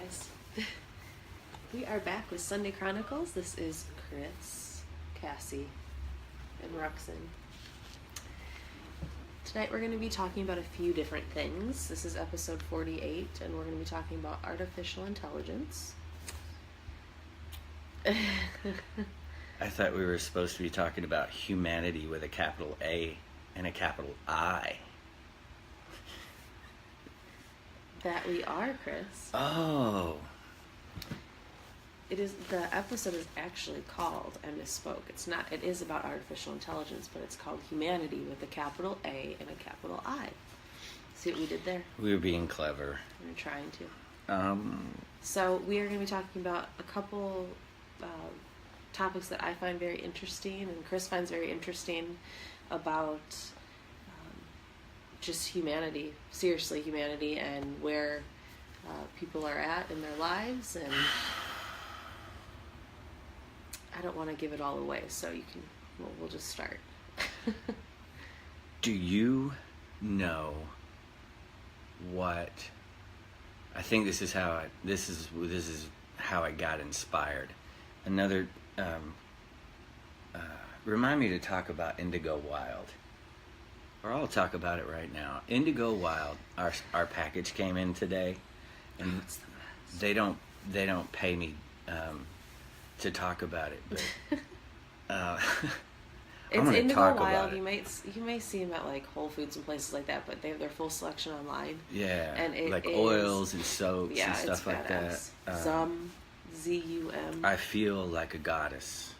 guys. We are back with SONday Chronicles. This is Chris, Cassie, and Roxanne. Tonight we're going to be talking about a few different things. This is episode 48, and we're going to be talking about artificial intelligence. I thought we were supposed to be talking about humanity with a capital A and a capital I. That we are, Chris. Oh. The episode is actually called, I misspoke. It is about artificial intelligence, but it's called humAnIty with a capital A and a capital I. See what we did there? We were being clever. We were trying to. So we are going to be talking about a couple topics that I find very interesting and Chris finds very interesting about just humanity, seriously humanity, and where people are at in their lives. And I don't want to give it all away, so we'll just start. Do you know what? I think this is how I got inspired. Another remind me to talk about Indigo Wild. Or I'll talk about it right now. Indigo Wild, our package came in today, and they don't pay me to talk about it, but it's Indigo Wild. You may see them at like Whole Foods and places like that, but they have their full selection online. Yeah, and it like is, oils and soaps and stuff like that. Zum, Z-U-M. I feel like a goddess.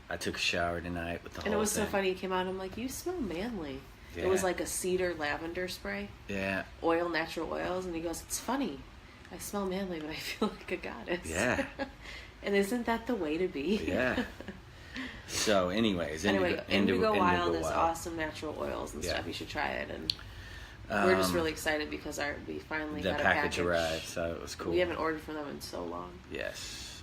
I took a shower tonight with the whole thing. And it was so funny. He came out and I'm like, you smell manly. Yeah. It was like a cedar lavender spray. Yeah. Oil, natural oils. And he goes, it's funny. I smell manly, but I feel like a goddess. Yeah. And isn't that the way to be? Yeah. So anyways, Indigo Wild is awesome natural oils and stuff. You should try it. And we're just really excited because we finally got a package. The package arrived, so it was cool. We haven't ordered from them in so long. Yes.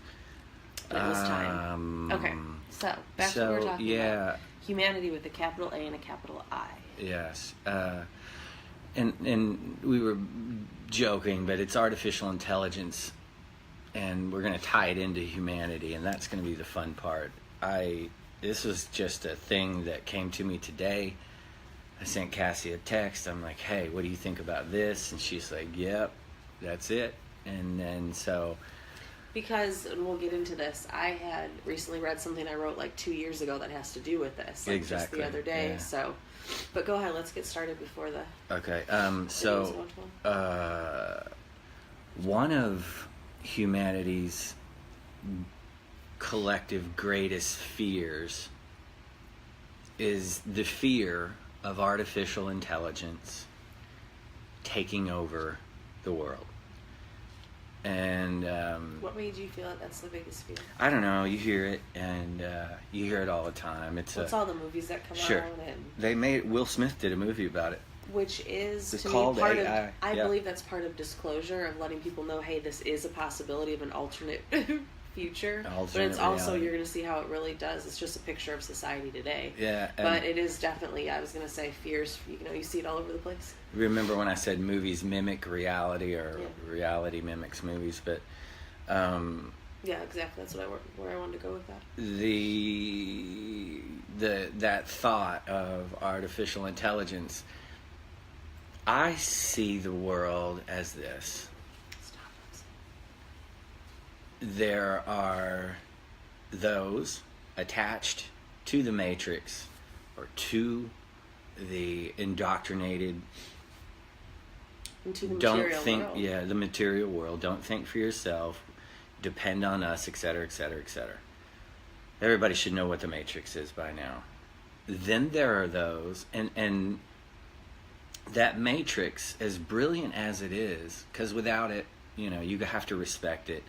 But it was time. Okay, so back to what we're talking about. humAnIty with a capital A and a capital I. Yes. And we were joking, but it's artificial intelligence, and we're going to tie it into humanity, and that's going to be the fun part. This was just a thing that came to me today. I sent Cassie a text. I'm like, hey, what do you think about this? And she's like, yep, that's it. And then because, and we'll get into this, I had recently read something I wrote like 2 years ago that has to do with this. Like exactly. Just the other day. Yeah. So, but go ahead, let's get started before the... Okay, one of humanity's collective greatest fears is the fear of artificial intelligence taking over the world. And what made you feel that's the biggest fear? I don't know. You hear it, and you hear it all the time. It's all the movies that come sure. out. And they made Will Smith did a movie about it, which is it's to called me part AI. of. I believe that's part of disclosure of letting people know, hey, this is a possibility of an alternate future. But it's also you're going to see how it really does. It's just a picture of society today. Yeah, but it is definitely. I was going to say fears. You see it all over the place. Remember when I said movies mimic reality, or reality mimics movies? But yeah, exactly. That's where I wanted to go with that. That thought of artificial intelligence. I see the world as this. There are those attached to the Matrix or to the indoctrinated. Into the don't material think, world. Yeah, the material world. Don't think for yourself. Depend on us, etc., etc., etc. Everybody should know what the Matrix is by now. Then there are those, and that Matrix, as brilliant as it is, because without it, you have to respect it.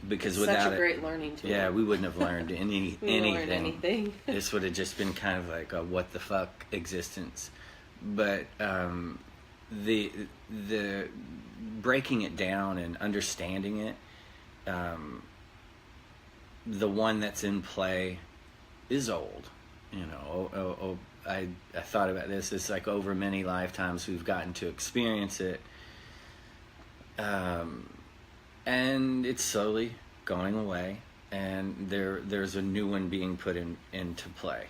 Because it's without such a great learning tool. Yeah, we wouldn't have learned anything. This would have just been kind of like a what the fuck existence. But the breaking it down and understanding it, the one that's in play is old. I thought about this. It's like over many lifetimes we've gotten to experience it. and it's slowly going away, and there's a new one being put into play.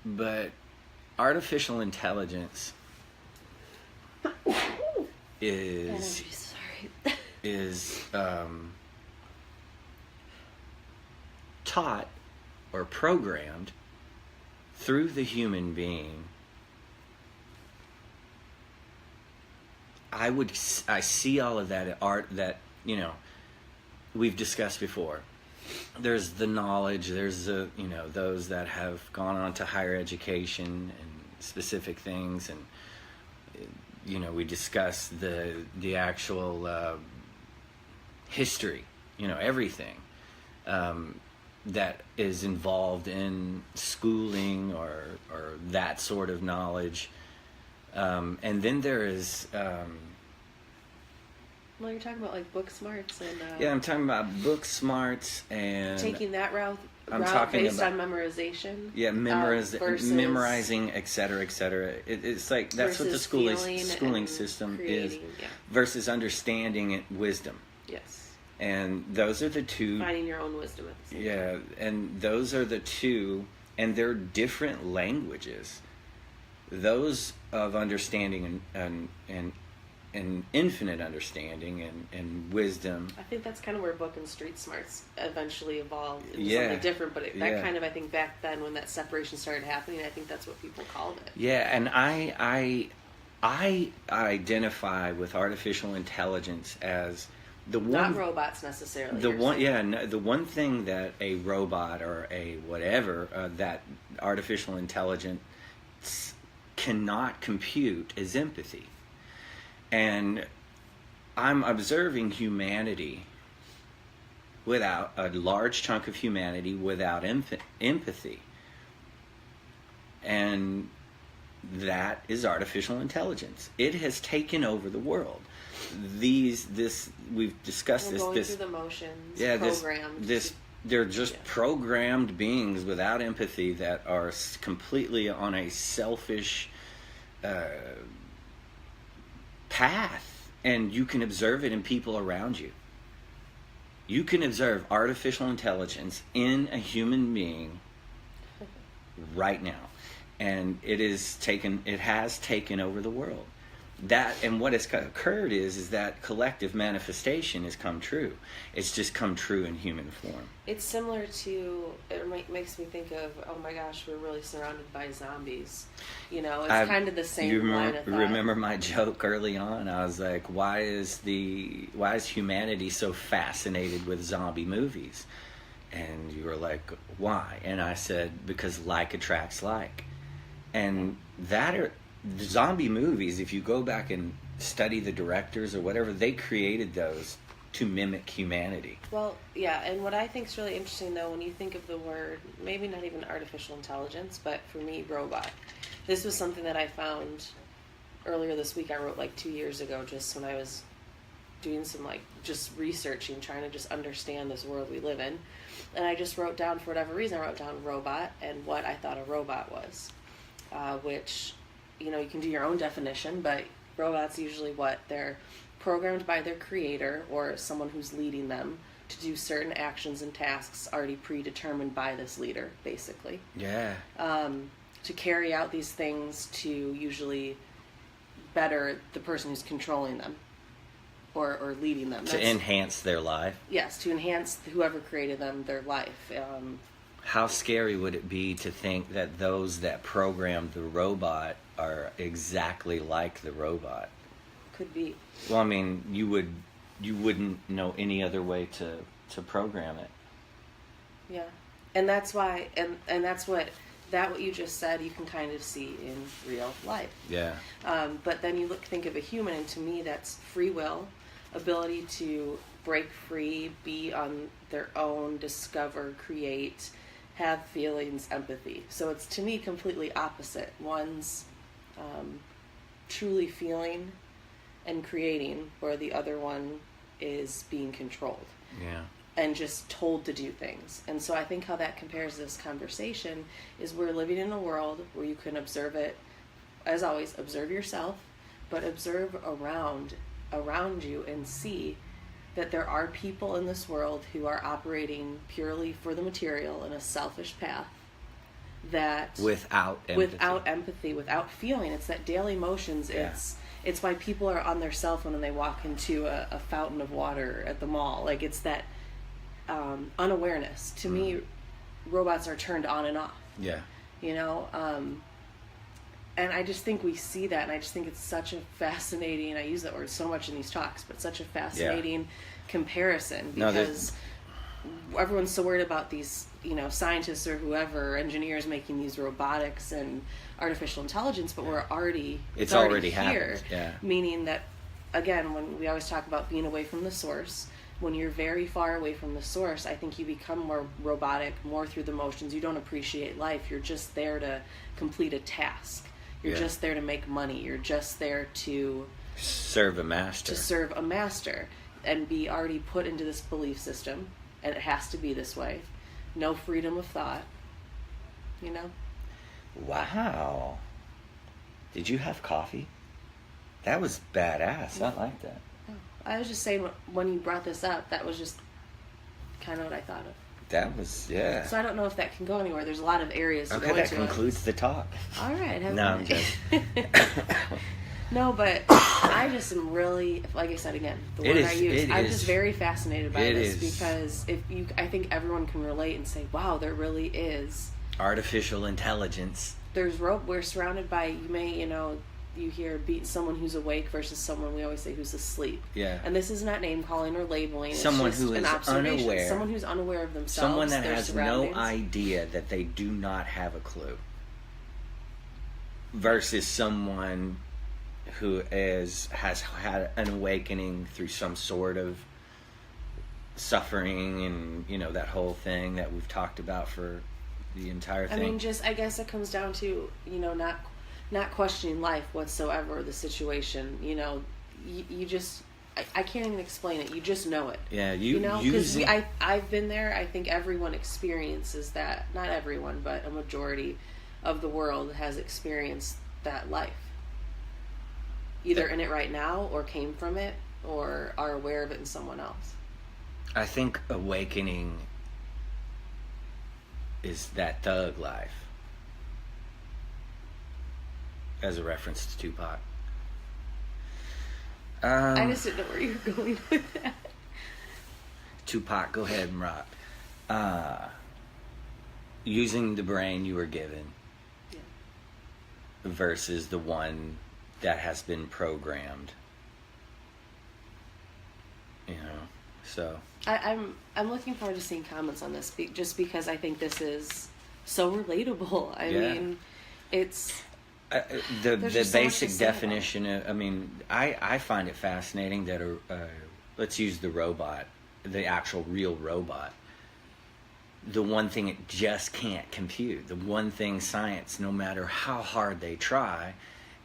But artificial intelligence is taught or programmed through the human being. I see all of that art that, we've discussed before. There's the knowledge, there's the, those that have gone on to higher education and specific things, and we discuss the actual history, everything that is involved in schooling or that sort of knowledge. And then there is... well, you're talking about like book smarts and... yeah, I'm talking about book smarts and... taking that route talking based about, on memorization. Yeah, versus memorizing, et cetera, et cetera. It's like, that's what the schooling system is. Yeah. Versus understanding it, wisdom. Yes. And those are the two... finding your own wisdom at the same time. Yeah, and those are the two, and they're different languages. Those of understanding and infinite understanding and wisdom. I think that's kind of where book and street smarts eventually evolved into Yeah. something different, but that Yeah. kind of, I think back then when that separation started happening, I think that's what people called it. Yeah, and I identify with artificial intelligence as the one... Not robots necessarily. The one thing that a robot or a whatever that artificial intelligence cannot compute is empathy. And I'm observing humanity without a large chunk of humanity without empathy. And that is artificial intelligence. It has taken over the world. We've discussed We're this. going through the motions, Yeah, programmed. they're just programmed beings without empathy that are completely on a selfish path, and you can observe it in people around you. You can observe artificial intelligence in a human being right now, and it has taken over the world. And what has occurred is that collective manifestation has come true. It's just come true in human form. It's similar to, it makes me think of, oh my gosh, we're really surrounded by zombies. It's kind of the same line of thought. Remember my joke early on? I was like, why is humanity so fascinated with zombie movies? And you were like, why? And I said, because like attracts like. And the zombie movies, if you go back and study the directors or whatever, they created those to mimic humanity. Well, yeah, and what I think is really interesting, though, when you think of the word, maybe not even artificial intelligence, but for me, robot. This was something that I found earlier this week. I wrote 2 years ago, just when I was doing some just researching, trying to just understand this world we live in. And I just wrote down, for whatever reason, I wrote down robot and what I thought a robot was, which... you can do your own definition, but robots usually they're programmed by their creator or someone who's leading them to do certain actions and tasks already predetermined by this leader, basically. Yeah. To carry out these things to usually better the person who's controlling them or leading them. To enhance their life. Yes, to enhance whoever created them, their life. How scary would it be to think that those that programmed the robot are exactly like the robot? Could be. Well, I mean, you wouldn't know any other way to program it. Yeah, and that's why, and that's what you just said, you can kind of see in real life. Yeah. But then you think of a human, and to me, that's free will, ability to break free, be on their own, discover, create, have feelings, empathy. So it's, to me, completely opposite. One's truly feeling and creating, where the other one is being controlled. Yeah. And just told to do things. And so I think how that compares to this conversation is we're living in a world where you can observe it, as always, observe yourself, but observe around around you and see that there are people in this world who are operating purely for the material in a selfish path, that without empathy, without feeling. It's that daily emotions. Yeah. It's why people are on their cell phone when they walk into a fountain of water at the mall. Like, it's that unawareness. To me, robots are turned on and off. Yeah. You know, and I just think we see that, and I just think it's such a fascinating, I use that word so much in these talks, but such a fascinating comparison, because everyone's so worried about these, you know, scientists or whoever, engineers making these robotics and artificial intelligence, but we're already, it's already here. Happened. Yeah. Meaning that, again, when we always talk about being away from the source, when you're very far away from the source, I think you become more robotic, more through the motions. You don't appreciate life. You're just there to complete a task. You're just there to make money. You're just there to serve a master. And be already put into this belief system, and it has to be this way. No freedom of thought. You know? Wow. Did you have coffee? That was badass. I like that. I was just saying, when you brought this up, that was just kind of what I thought of. That was, yeah. So I don't know if that can go anywhere. There's a lot of areas to go Okay, that into. concludes the talk. All right. No, I'm just... No, but I just am really, like I said again, the word I use, I'm just very fascinated by this, because I think everyone can relate and say, wow, there really is artificial intelligence. We're surrounded by, you hear someone who's awake versus someone, we always say, who's asleep. Yeah. And this is not name calling or labeling. Someone it's just who is an observation. unaware. Someone who's unaware of themselves. Someone that has no idea that they do not have a clue. Versus someone who has had an awakening through some sort of suffering, and that whole thing that we've talked about for the entire thing. I mean, I guess it comes down to not questioning life whatsoever, the situation. You just, I can't even explain it. You just know it. Yeah, because I've been there. I think everyone experiences that. Not everyone, but a majority of the world has experienced that life. Either in it right now, or came from it, or are aware of it in someone else. I think awakening is that thug life. As a reference to Tupac. I just didn't know where you were going with that. Tupac, go ahead and rock. Using the brain you were given versus the one that has been programmed. So I'm looking forward to seeing comments on this, just because I think this is so relatable. I mean, it's the basic definition of, I find it fascinating that let's use the robot, the actual real robot. The one thing it just can't compute, the one thing science, no matter how hard they try,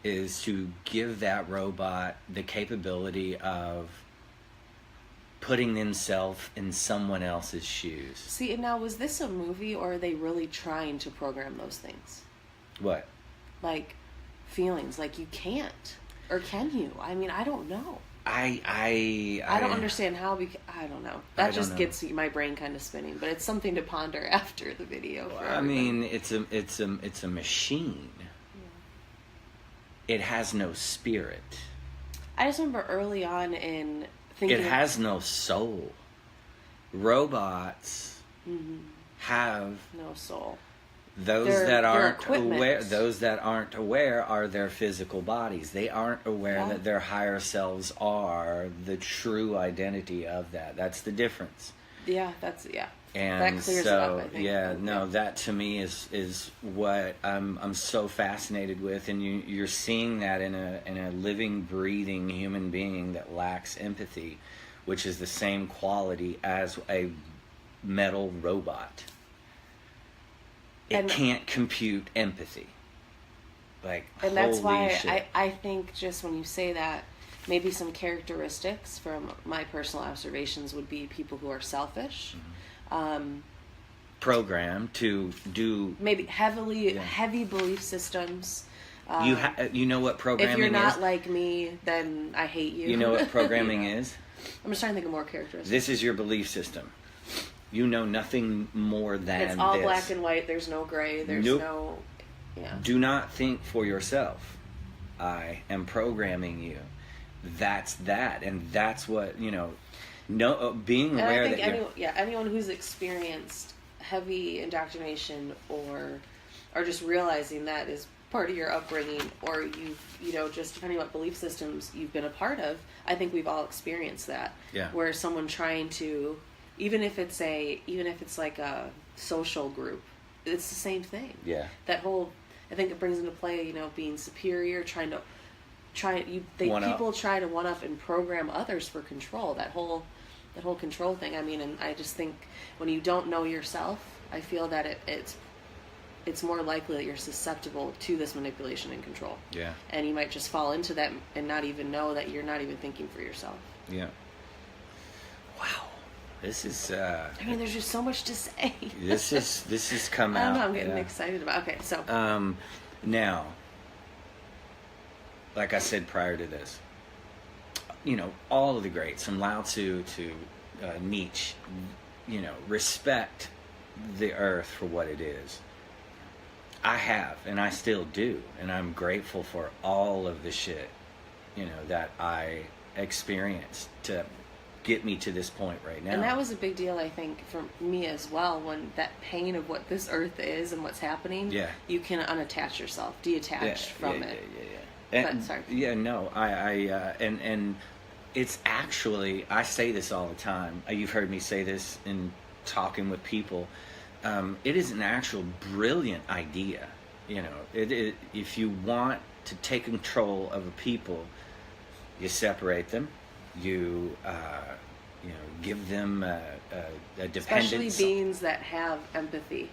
is to give that robot the capability of putting themselves in someone else's shoes. See, and now, was this a movie, or are they really trying to program those things? What? Like feelings, like you can't, or can you? I mean, I don't know. I don't understand how, because I don't know. That just gets my brain kind of spinning, but it's something to ponder after the video. It's a machine. It has no spirit. I just remember early on in thinking... It has no soul. Robots have... no soul. Those that aren't aware are their physical bodies. They aren't aware that their higher selves are the true identity of that. That's the difference. Yeah, and that clears it up, I think. That to me is what I'm so fascinated with, and you're seeing that in a living, breathing human being that lacks empathy, which is the same quality as a metal robot. It can't compute empathy. And that's why I think, just when you say that, maybe some characteristics from my personal observations would be people who are selfish. Programmed to do... Maybe heavy belief systems. You know what programming is? If you're not like me, then I hate you. You know what programming You know? is? I'm just trying to think of more characteristics. This is your belief system. You know nothing more than it's all this. black and white. There's no gray. There's Nope. no... Yeah. Do not think for yourself. I am programming you. That's that. And that's what, being And aware I think that anyone who's experienced heavy indoctrination or just realizing that is part of your upbringing, or you've, just depending on what belief systems you've been a part of, I think we've all experienced that. Yeah. Where someone trying to, even if it's like a social group, it's the same thing. Yeah. That whole, I think it brings into play, being superior, people try to one up and program others for control. That whole control thing. I mean, and I just think when you don't know yourself, I feel that it's more likely that you're susceptible to this manipulation and control. Yeah. And you might just fall into that and not even know that you're not even thinking for yourself. Yeah. Wow. This is I mean, there's just so much to say. this has come I out. don't know, I'm getting excited about. Okay, so now, like I said prior to this, all of the greats, from Lao Tzu to Nietzsche, respect the earth for what it is. I have, and I still do, and I'm grateful for all of the shit, that I experienced to get me to this point right now. And that was a big deal, I think, for me as well, when that pain of what this earth is and what's happening, you can unattach yourself, detach from it. And, but, sorry. Yeah, no, and it's actually, I say this all the time. You've heard me say this in talking with people. It is an actual brilliant idea. If you want to take control of a people, you separate them. You give them a dependence. Especially beings that have empathy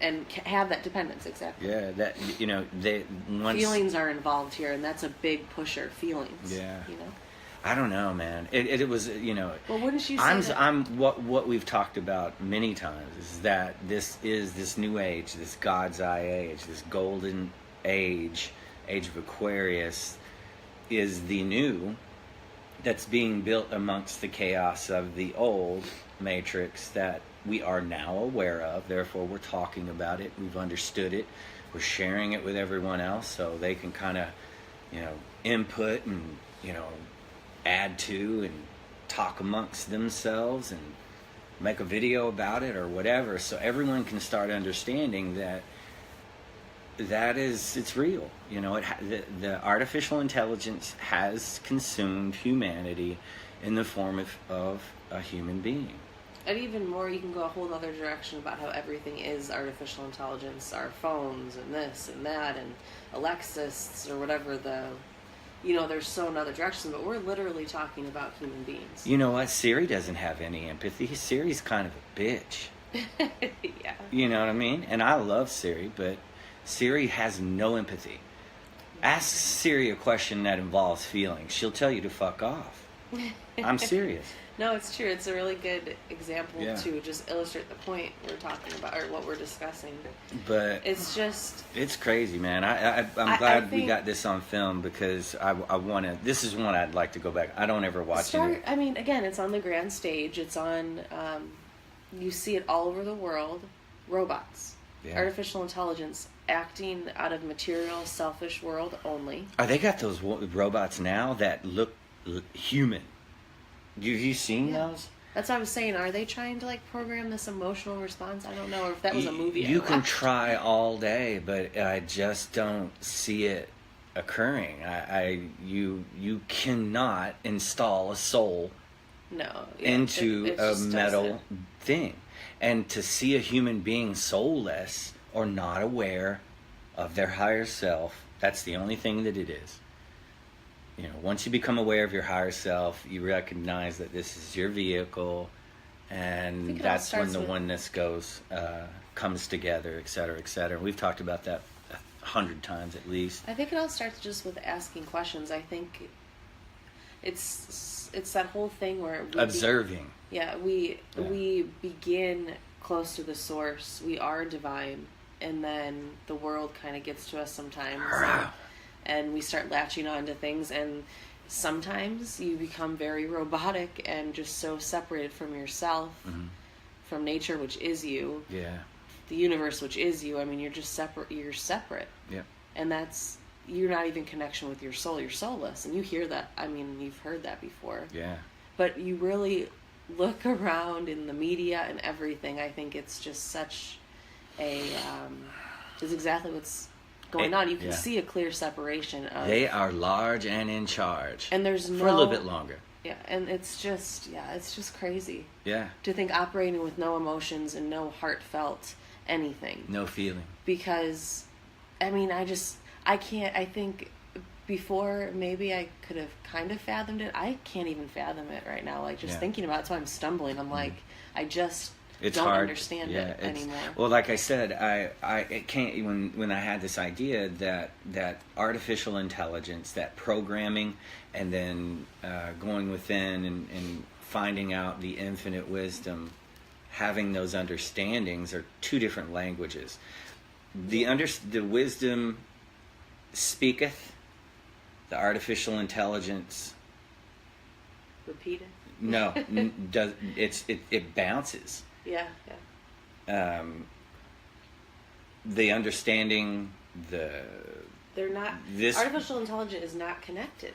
and have that dependence, exactly. Yeah, that feelings are involved here, and that's a big pusher. Feelings. Yeah. I don't know, man. It was, Well, wouldn't you say that? What we've talked about many times is that this new age, this God's eye age, this golden age of Aquarius, is the new that's being built amongst the chaos of the old matrix that we are now aware of. Therefore, we're talking about it. We've understood it. We're sharing it with everyone else so they can kind of, input and, add to and talk amongst themselves and make a video about it or whatever, so everyone can start understanding that it's real. The artificial intelligence has consumed humanity in the form of a human being. And even more, you can go a whole other direction about how everything is artificial intelligence, our phones and this and that and Alexis or whatever there's so in other directions, but we're literally talking about human beings. You know what? Siri doesn't have any empathy. Siri's kind of a bitch. Yeah. You know what I mean? And I love Siri, but Siri has no empathy. Ask Siri a question that involves feelings. She'll tell you to fuck off. I'm serious. No, it's true. It's a really good example Yeah. to just illustrate the point we're talking about or what we're discussing. But it's crazy, man. I'm glad we got this on film because I want to. This is one I'd like to go back. I don't ever watch it. I mean, again, it's on the grand stage. It's on. You see it all over the world. Robots, artificial intelligence, acting out of material, selfish world only. They got those robots now that look human. Have you seen those? That's what I was saying. Are they trying to program this emotional response? I don't know, or if that was a movie. You can try all day, but I just don't see it occurring. You cannot install a soul into a metal thing, and to see a human being soulless or not aware of their higher self, that's the only thing that it is. Once you become aware of your higher self, you recognize that this is your vehicle, and that's when the oneness comes together, et cetera, et cetera. We've talked about that 100 times at least. I think it all starts just with asking questions. I think it's that whole thing where observing. We begin close to the source. We are divine, and then the world kind of gets to us sometimes. and we start latching on to things, and sometimes you become very robotic and just so separated from yourself, from nature, which is you, the universe, which is you. I mean, you're just separate. You're separate. Yeah. And you're not even in connection with your soul. You're soulless. And you hear that. I mean, you've heard that before. Yeah. But you really look around in the media and everything. I think it's just such is exactly what's going on. You can see a clear separation of... They are large and in charge. And there's no... For a little bit longer. Yeah, and it's just crazy. Yeah. To think operating with no emotions and no heartfelt anything. No feeling. Because, I mean, I can't, I think before maybe I could have kind of fathomed it. I can't even fathom it right now. Like, just thinking about it, that's why I'm stumbling. I'm like, I just don't understand it anymore. Well, like I said, I can't, when I had this idea that artificial intelligence, that programming, and then going within and finding out the infinite wisdom, having those understandings are two different languages. The wisdom speaketh, the artificial intelligence... Repeat it? No, it bounces. Yeah. The understanding, they're not... artificial intelligence is not connected.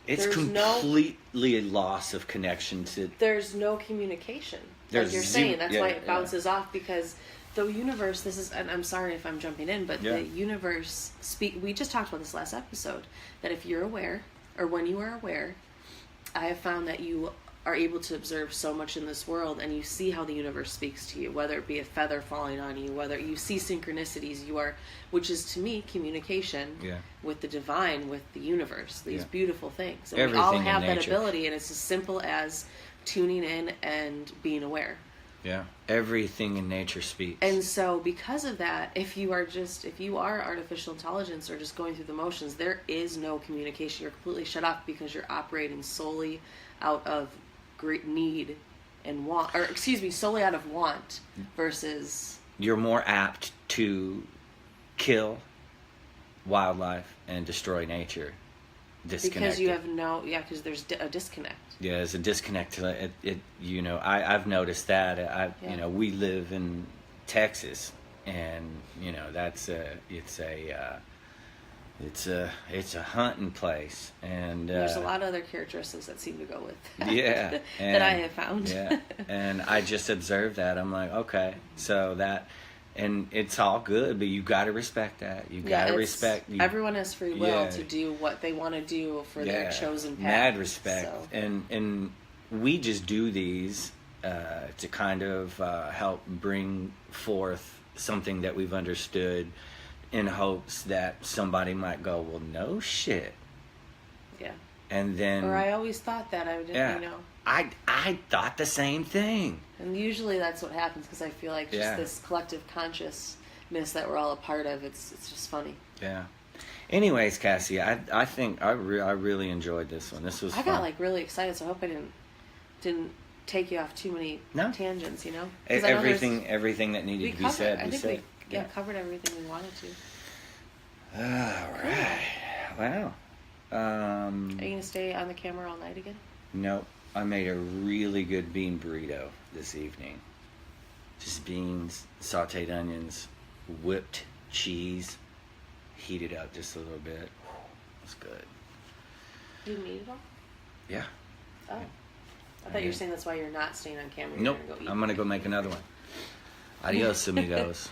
It's completely a loss of connection to... There's no communication. Like you're saying, that's why it bounces off, because the universe, and I'm sorry if I'm jumping in, but the universe we just talked about this last episode, that if you're aware, or when you are aware, I have found that you are able to observe so much in this world, and you see how the universe speaks to you, whether it be a feather falling on you, whether you see synchronicities, which is to me communication with the divine, with the universe, these beautiful things. And we all have that ability, and it's as simple as tuning in and being aware. Yeah, everything in nature speaks. And so because of that, if you are artificial intelligence or just going through the motions, there is no communication. You're completely shut off because you're operating solely out of great need and want, or solely out of want versus... You're more apt to kill wildlife and destroy nature. Because you have because there's a disconnect. Yeah, there's a disconnect. I've noticed that. We live in Texas, and it's a hunting place, and there's a lot of other characteristics that seem to go with. Yeah, that I have found. Yeah, and I just observed that. I'm like, okay, so that. And it's all good, but you got to respect that. You got to respect... everyone has free will to do what they want to do for their chosen path. Mad respect. So. And we just do these to kind of help bring forth something that we've understood, in hopes that somebody might go, well, no shit. Yeah. And then... Or I always thought that. I didn't, I thought the same thing. And usually that's what happens, because I feel like just this collective consciousness that we're all a part of, it's just funny. Yeah. Anyways, Cassie, I think I really enjoyed this one. This was fun. I got really excited, so I hope I didn't take you off too many tangents, Everything that needed to be said, we said. We covered everything we wanted to. All right. Wow. Are you going to stay on the camera all night again? Nope. I made a really good bean burrito this evening. Just beans, sauteed onions, whipped cheese, heated up just a little bit. It was good. You eat it all? Yeah. Oh. I thought you were saying that's why you're not staying on camera. Nope. I'm going to go make another one. Adios, amigos.